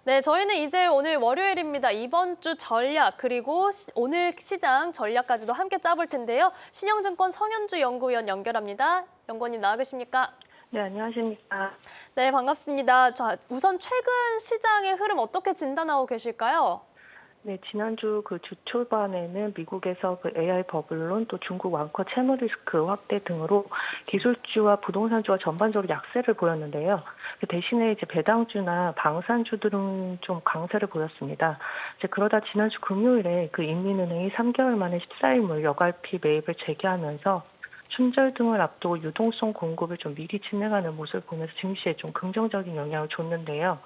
네, 저희는 이제 오늘 월요일입니다. 이번 주 전략 그리고 오늘 시장 전략까지도 함께 짜볼 텐데요. 신영증권 성현주 연구위원 연결합니다. 연구원님 나와 계십니까? 네, 안녕하십니까. 네, 반갑습니다. 자, 우선 최근 시장의 흐름 어떻게 진단하고 계실까요? 네, 지난주 그 주 초반에는 미국에서 그 AI 버블론 또 중국 완커 채무 리스크 확대 등으로 기술주와 부동산주가 전반적으로 약세를 보였는데요. 그 대신에 이제 배당주나 방산주들은 좀 강세를 보였습니다. 이제 그러다 지난주 금요일에 그 인민은행이 3개월 만에 14일물 여갈피 매입을 재개하면서 춘절 등을 앞두고 유동성 공급을 좀 미리 진행하는 모습을 보면서 증시에 좀 긍정적인 영향을 줬는데요.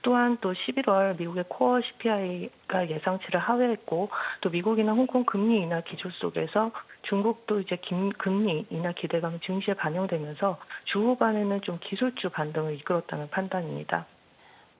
또한 또 11월 미국의 코어 CPI가 예상치를 하회했고 또 미국이나 홍콩 금리 인하 기조 속에서 중국도 이제 금리 인하 기대감이 증시에 반영되면서 주 후반에는 좀 기술주 반등을 이끌었다는 판단입니다.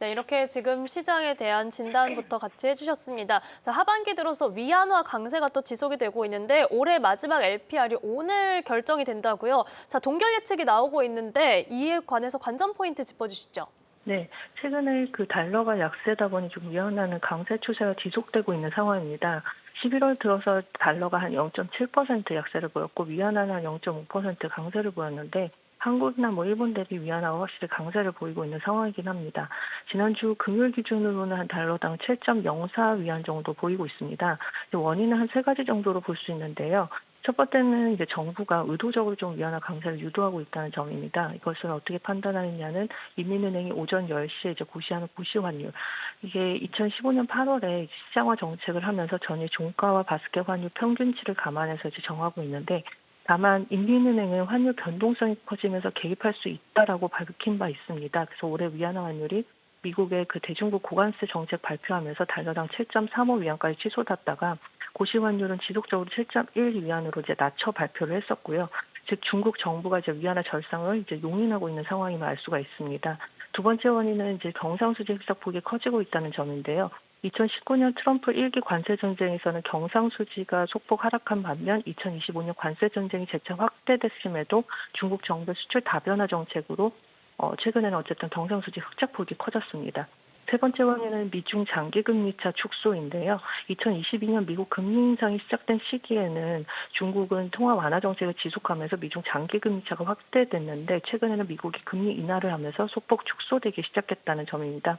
네, 이렇게 지금 시장에 대한 진단부터 같이 해주셨습니다. 자, 하반기 들어서 위안화 강세가 또 지속이 되고 있는데 올해 마지막 LPR이 오늘 결정이 된다고요. 자, 동결 예측이 나오고 있는데 이에 관해서 관전 포인트 짚어주시죠. 네, 최근에 그 달러가 약세다 보니 좀 위안화는 강세 추세가 지속되고 있는 상황입니다. 11월 들어서 달러가 한 0.7% 약세를 보였고 위안화는 한 0.5% 강세를 보였는데 한국이나 뭐 일본 대비 위안화가 확실히 강세를 보이고 있는 상황이긴 합니다. 지난주 금요일 기준으로는 한 달러당 7.04위안 정도 보이고 있습니다. 원인은 한 세 가지 정도로 볼 수 있는데요. 첫 번째는 이제 정부가 의도적으로 좀 위안화 강세를 유도하고 있다는 점입니다. 이것을 어떻게 판단하느냐는 인민은행이 오전 10시에 이제 고시하는 고시 환율. 이게 2015년 8월에 시장화 정책을 하면서 전일 종가와 바스켓 환율 평균치를 감안해서 이제 정하고 있는데 다만 인민은행은 환율 변동성이 커지면서 개입할 수 있다라고 밝힌 바 있습니다. 그래서 올해 위안화 환율이 미국의 그 대중국 고관세 정책 발표하면서 달러당 7.35위안까지 치솟았다가 고시 환율은 지속적으로 7.1위안으로 이제 낮춰 발표를 했었고요. 즉 중국 정부가 이제 위안화 절상을 이제 용인하고 있는 상황임을 알 수가 있습니다. 두 번째 원인은 이제 경상수지 흑자폭이 커지고 있다는 점인데요. 2019년 트럼프 1기 관세 전쟁에서는 경상수지가 소폭 하락한 반면 2025년 관세 전쟁이 재차 확대됐음에도 중국 정부의 수출 다변화 정책으로 최근에는 어쨌든 경상수지 흑자폭이 커졌습니다. 세 번째 원인은 미중 장기금리차 축소인데요. 2022년 미국 금리 인상이 시작된 시기에는 중국은 통화 완화 정책을 지속하면서 미중 장기금리차가 확대됐는데 최근에는 미국이 금리 인하를 하면서 소폭 축소되기 시작했다는 점입니다.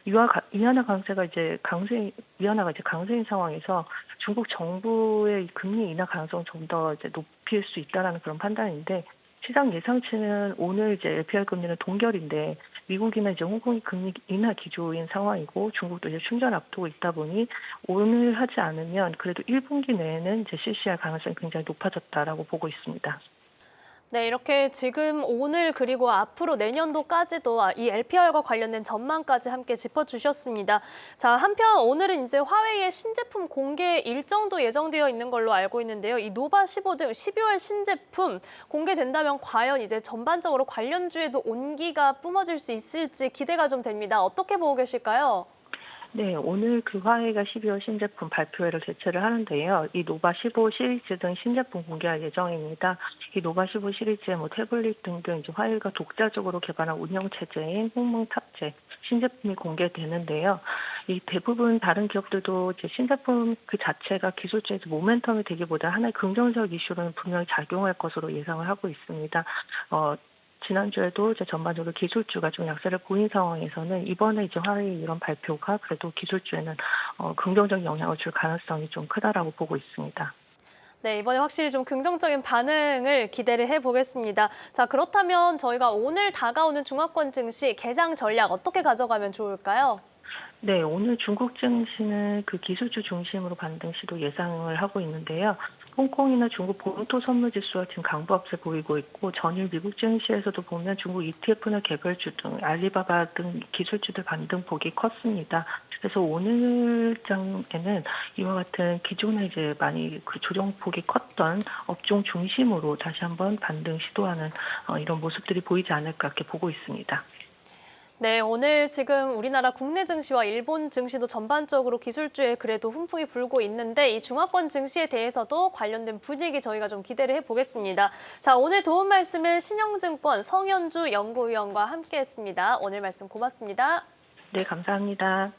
위안화 강세가 이제 위안화가 이제 강세인 상황에서 중국 정부의 금리 인하 가능성을 좀 더 이제 높일 수 있다라는 그런 판단인데 시장 예상치는 오늘 이제 LPR 금리는 동결인데 미국이나 이제 홍콩이 금리 인하 기조인 상황이고 중국도 이제 충전 앞두고 있다 보니 오늘 하지 않으면 그래도 1분기 내에는 이제 실시할 가능성이 굉장히 높아졌다라고 보고 있습니다. 네, 이렇게 지금 오늘 그리고 앞으로 내년도까지도 이 LPR과 관련된 전망까지 함께 짚어주셨습니다. 자, 한편 오늘은 이제 화웨이의 신제품 공개 일정도 예정되어 있는 걸로 알고 있는데요. 이 노바15 등 12월 신제품 공개된다면 과연 이제 전반적으로 관련주에도 온기가 뿜어질 수 있을지 기대가 좀 됩니다. 어떻게 보고 계실까요? 네, 오늘 그 화웨이가 12월 신제품 발표회를 개최를 하는데요. 이 노바 15 시리즈 등 신제품 공개할 예정입니다. 이 노바 15 시리즈의 뭐 태블릿 등등 이제 화웨이가 독자적으로 개발한 운영 체제인 홍문 탑재 신제품이 공개되는데요. 이 대부분 다른 기업들도 이제 신제품 그 자체가 기술적에서 모멘텀이 되기보다 하나의 긍정적 이슈로는 분명히 작용할 것으로 예상을 하고 있습니다. 지난주에도 이제 전반적으로 기술주가 좀 약세를 보인 상황에서는 이번에 이제 화웨이 이런 발표가 그래도 기술주에는 긍정적 영향을 줄 가능성이 좀 크다라고 보고 있습니다. 네, 이번에 확실히 좀 긍정적인 반응을 기대를 해보겠습니다. 자, 그렇다면 저희가 오늘 다가오는 중화권 증시 개장 전략 어떻게 가져가면 좋을까요? 네, 오늘 중국 증시는 그 기술주 중심으로 반등 시도 예상을 하고 있는데요. 홍콩이나 중국 본토 선물 지수가 지금 강보합세 보이고 있고 전일 미국 증시에서도 보면 중국 ETF나 개별주 등 알리바바 등 기술주들 반등 폭이 컸습니다. 그래서 오늘 장에는 이와 같은 기존에 이제 많이 그 조정폭이 컸던 업종 중심으로 다시 한번 반등 시도하는 이런 모습들이 보이지 않을까 이렇게 보고 있습니다. 네, 오늘 지금 우리나라 국내 증시와 일본 증시도 전반적으로 기술주에 그래도 훈풍이 불고 있는데 이 중화권 증시에 대해서도 관련된 분위기 저희가 좀 기대를 해보겠습니다. 자, 오늘 도움 말씀은 신영증권 성현주 연구위원과 함께했습니다. 오늘 말씀 고맙습니다. 네, 감사합니다.